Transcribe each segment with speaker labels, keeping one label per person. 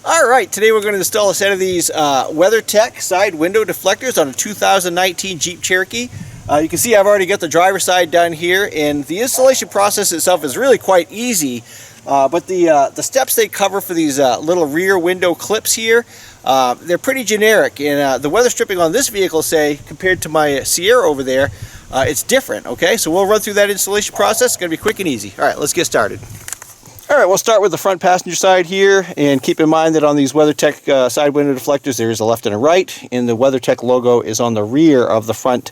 Speaker 1: Alright, today we're going to install a set of these WeatherTech side window deflectors on a 2019 Jeep Cherokee. You can see I've already got the driver's side done here, and the installation process itself is really quite easy. But the steps they cover for these little rear window clips here, they're pretty generic. And the weather stripping on this vehicle, say, compared to my Sierra over there, it's different, okay? So we'll run through that installation process. It's going to be quick and easy. Alright, let's get started. Alright, we'll start with the front passenger side here, and keep in mind that on these WeatherTech side window deflectors there is a left and a right, and the WeatherTech logo is on the rear of the front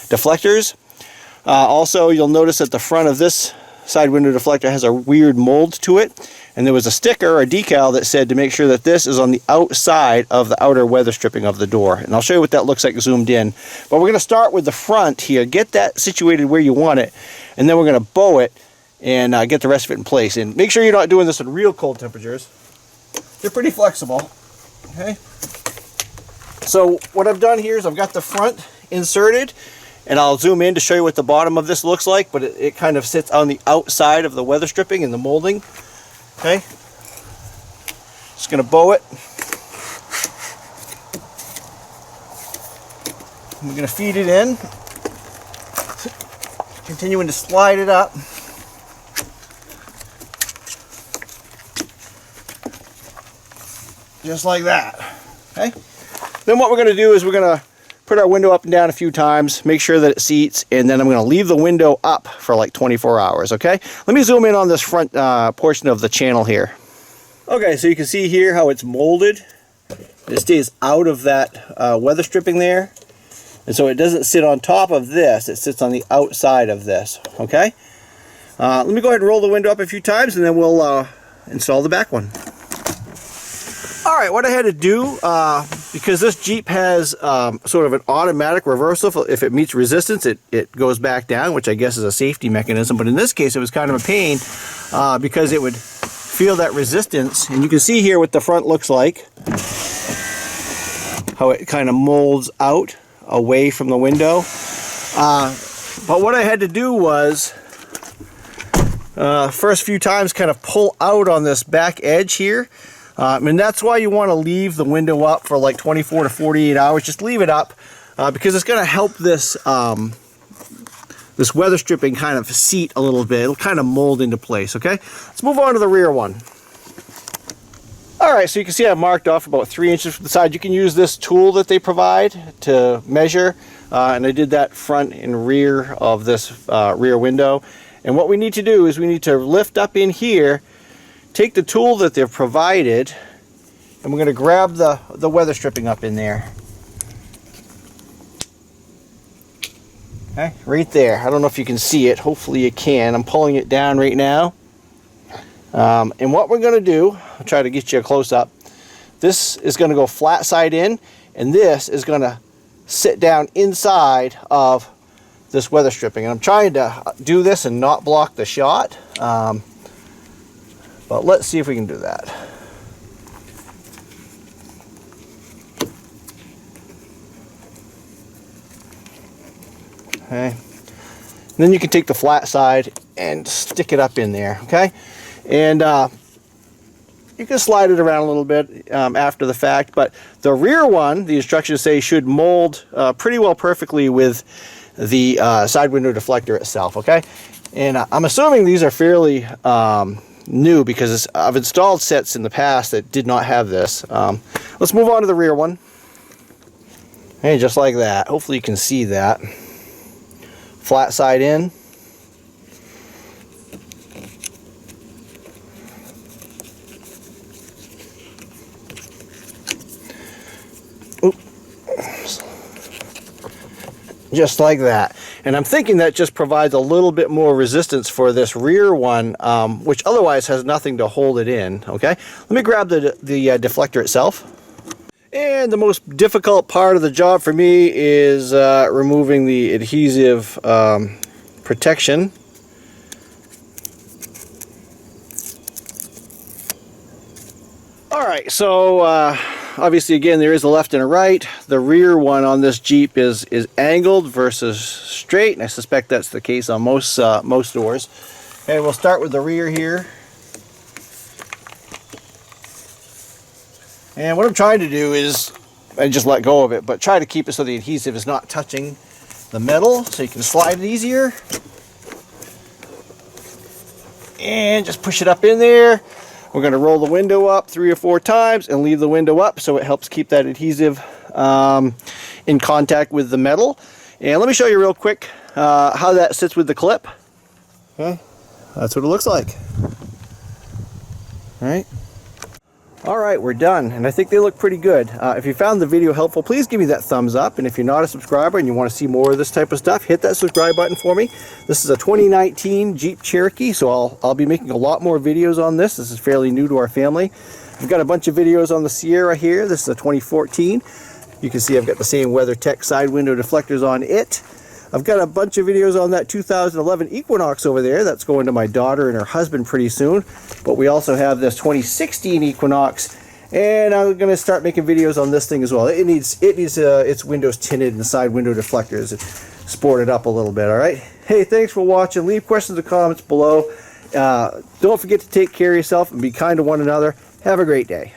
Speaker 1: deflectors. Also, you'll notice that the front of this side window deflector has a weird mold to it, and there was a sticker or a decal that said to make sure that this is on the outside of the outer weather stripping of the door. And I'll show you what that looks like zoomed in. But we're going to start with the front here, get that situated where you want it, and then we're going to bow it and get the rest of it in place. And make sure you're not doing this at real cold temperatures. They're pretty flexible. Okay. So what I've done here is I've got the front inserted, and I'll zoom in to show you what the bottom of this looks like, but it kind of sits on the outside of the weather stripping and the molding. Okay. Just going to bow it. And we're going to feed it in. Continuing to slide it up. Just like that. Okay. Then what we're going to do is we're going to put our window up and down a few times, make sure that it seats, and then I'm going to leave the window up for like 24 hours, okay? Let me zoom in on this front portion of the channel here. Okay, so you can see here how it's molded. It stays out of that weather stripping there. And so it doesn't sit on top of this, it sits on the outside of this, okay? Let me go ahead and roll the window up a few times, and then we'll install the back one. Alright, what I had to do, because this Jeep has sort of an automatic reversal. If it meets resistance, it goes back down, which I guess is a safety mechanism. But in this case, it was kind of a pain because it would feel that resistance. And you can see here what the front looks like, how it kind of molds out away from the window. But what I had to do was, first few times, kind of pull out on this back edge here. And that's why you want to leave the window up for like 24 to 48 hours. Just leave it up because it's going to help this this weather stripping kind of seat a little bit. It'll kind of mold into place, okay? Let's move on to the rear one. Alright, so you can see I marked off about 3 inches from the side. You can use this tool that they provide to measure. And I did that front and rear of this rear window. And what we need to do is we need to lift up in here, take the tool that they've provided, and we're going to grab the weather stripping up in there. Okay, right there. I don't know if you can see it. Hopefully you can. I'm pulling it down right now. And what we're going to do, I'll try to get you a close-up. This is going to go flat side in, and this is going to sit down inside of this weather stripping. And I'm trying to do this and not block the shot. But let's see if we can do that. Okay. And then you can take the flat side and stick it up in there, okay? And you can slide it around a little bit after the fact, but the rear one, the instructions say, should mold pretty well perfectly with the side window deflector itself, okay? And I'm assuming these are fairly new because I've installed sets in the past that did not have this. Let's move on to the rear one. Hey, just like that. Hopefully you can see that. Flat side in. Oops. Just like that. And I'm thinking that just provides a little bit more resistance for this rear one, which otherwise has nothing to hold it in. Okay, let me grab the deflector itself. And the most difficult part of the job for me is removing the adhesive protection. Alright, so obviously again there is a left and a right. The rear one on this Jeep is angled versus straight, and I suspect that's the case on most doors. Okay, we'll start with the rear here. And what I'm trying to do is, I just let go of it, but try to keep it so the adhesive is not touching the metal, so you can slide it easier. And just push it up in there. We're going to roll the window up 3 or 4 times and leave the window up so it helps keep that adhesive in contact with the metal. And let me show you real quick how that sits with the clip. Okay, that's what it looks like. All right. Alright, we're done, and I think they look pretty good. If you found the video helpful, please give me that thumbs up, and if you're not a subscriber and you want to see more of this type of stuff, hit that subscribe button for me. This is a 2019 Jeep Cherokee, so I'll be making a lot more videos on this. This is fairly new to our family. I've got a bunch of videos on the Sierra here. This is a 2014. You can see I've got the same WeatherTech side window deflectors on it. I've got a bunch of videos on that 2011 Equinox over there. That's going to my daughter and her husband pretty soon. But we also have this 2016 Equinox, and I'm going to start making videos on this thing as well. It needs its windows tinted and side window deflectors sported up a little bit. All right. Hey, thanks for watching. Leave questions or comments below. Don't forget to take care of yourself and be kind to one another. Have a great day.